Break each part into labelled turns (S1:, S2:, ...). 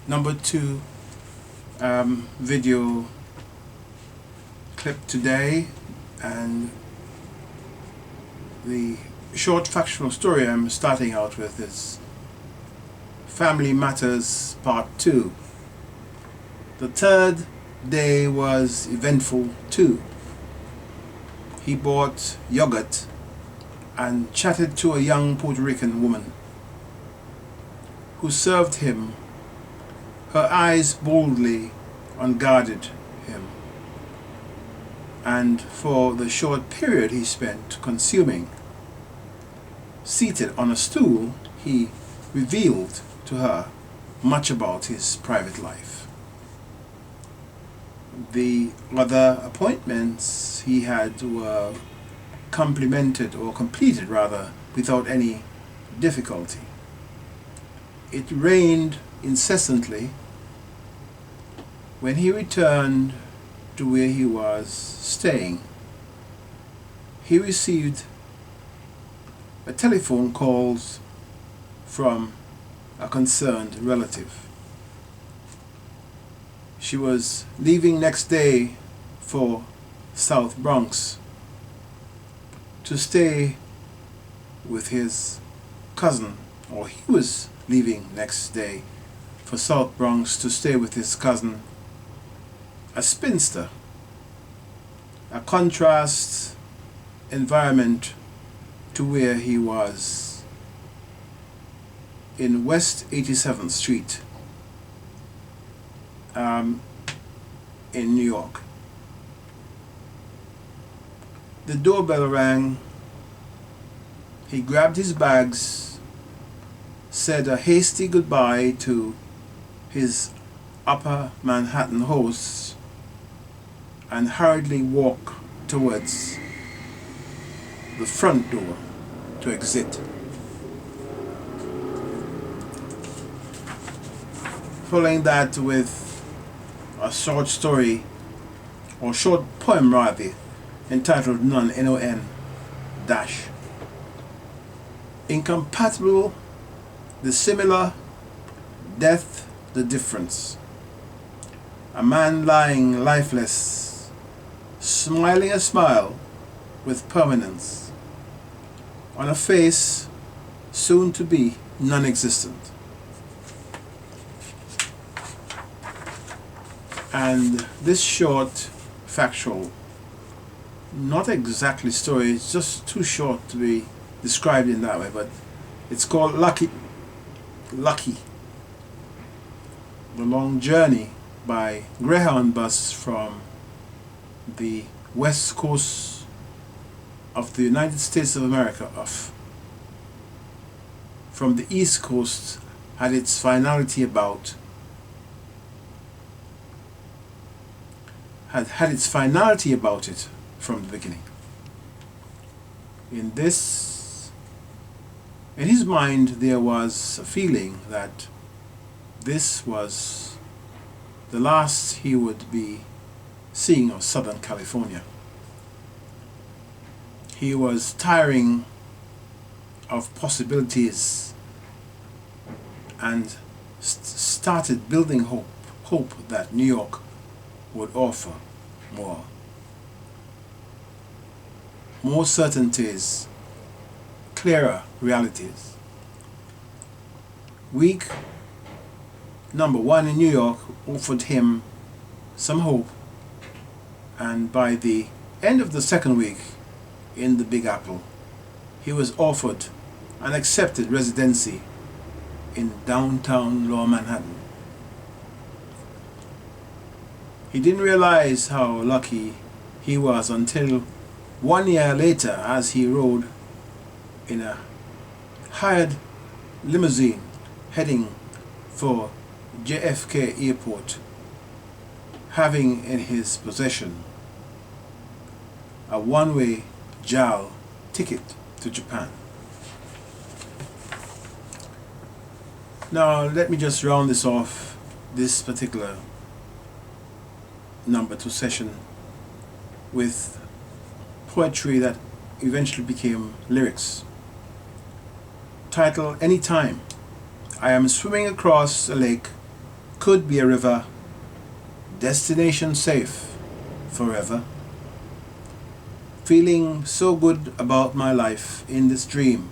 S1: number 2 video clip today, and the short factual story I'm starting out with is Family Matters Part 2. The third day was eventful too. He bought yogurt and chatted to a young Puerto Rican woman who served him, her eyes boldly unguarded him, and for the short period he spent consuming, seated on a stool, he revealed to her much about his private life. The other appointments he had were completed without any difficulty. It rained incessantly. When he returned to where he was staying, he received a telephone call from a concerned relative. She was leaving next day for South Bronx to stay with his cousin, or he was leaving next day for South Bronx to stay with his cousin, a spinster, a contrast environment to where he was in West 87th Street in New York. The doorbell rang. He grabbed his bags, said a hasty goodbye to his Upper Manhattan hosts, and hurriedly walked towards the front door to exit. Following that with a short story, or short poem rather, entitled None, N-O-N dash. Incompatible, the similar, death, the difference. A man lying lifeless, smiling a smile with permanence on a face soon to be non-existent. And this short factual, not exactly story, it's just too short to be described in that way, but it's called Lucky. The long journey by Greyhound bus from the west coast of the United States of America from the east coast had its finality about it from the beginning. In his mind there was a feeling that this was the last he would be seeing of Southern California. He was tiring of possibilities and started building hope that New York would offer more certainties, clearer realities. Week number 1 in New York offered him some hope, and by the end of the second week in the Big Apple, he was offered an accepted residency in downtown Lower Manhattan. He didn't realize how lucky he was until 1 year later, as he rode in a hired limousine heading for JFK Airport, having in his possession a one-way JAL ticket to Japan. Now let me just round this off, this particular number 2 session, with poetry that eventually became lyrics. Title, Anytime. I am swimming across a lake could be a river, destination safe forever. Feeling so good about my life in this dream,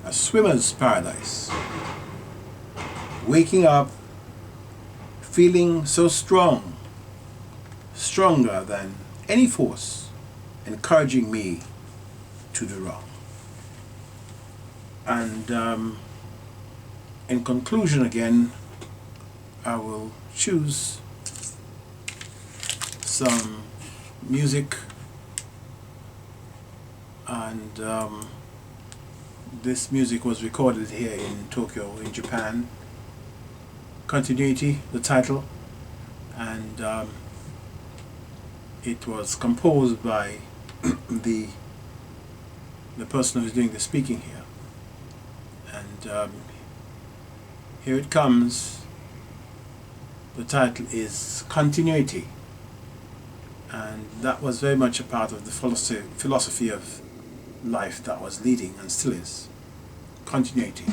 S1: a swimmer's paradise. Waking up, feeling so strong, stronger than any force encouraging me to do wrong. And in conclusion again, I will choose some music, and this music was recorded here in Tokyo in Japan. Continuity, the title, and it was composed by the person who's doing the speaking here. And here it comes. The title is Continuity, and that was very much a part of the philosophy of life that was leading and still is. Continuity.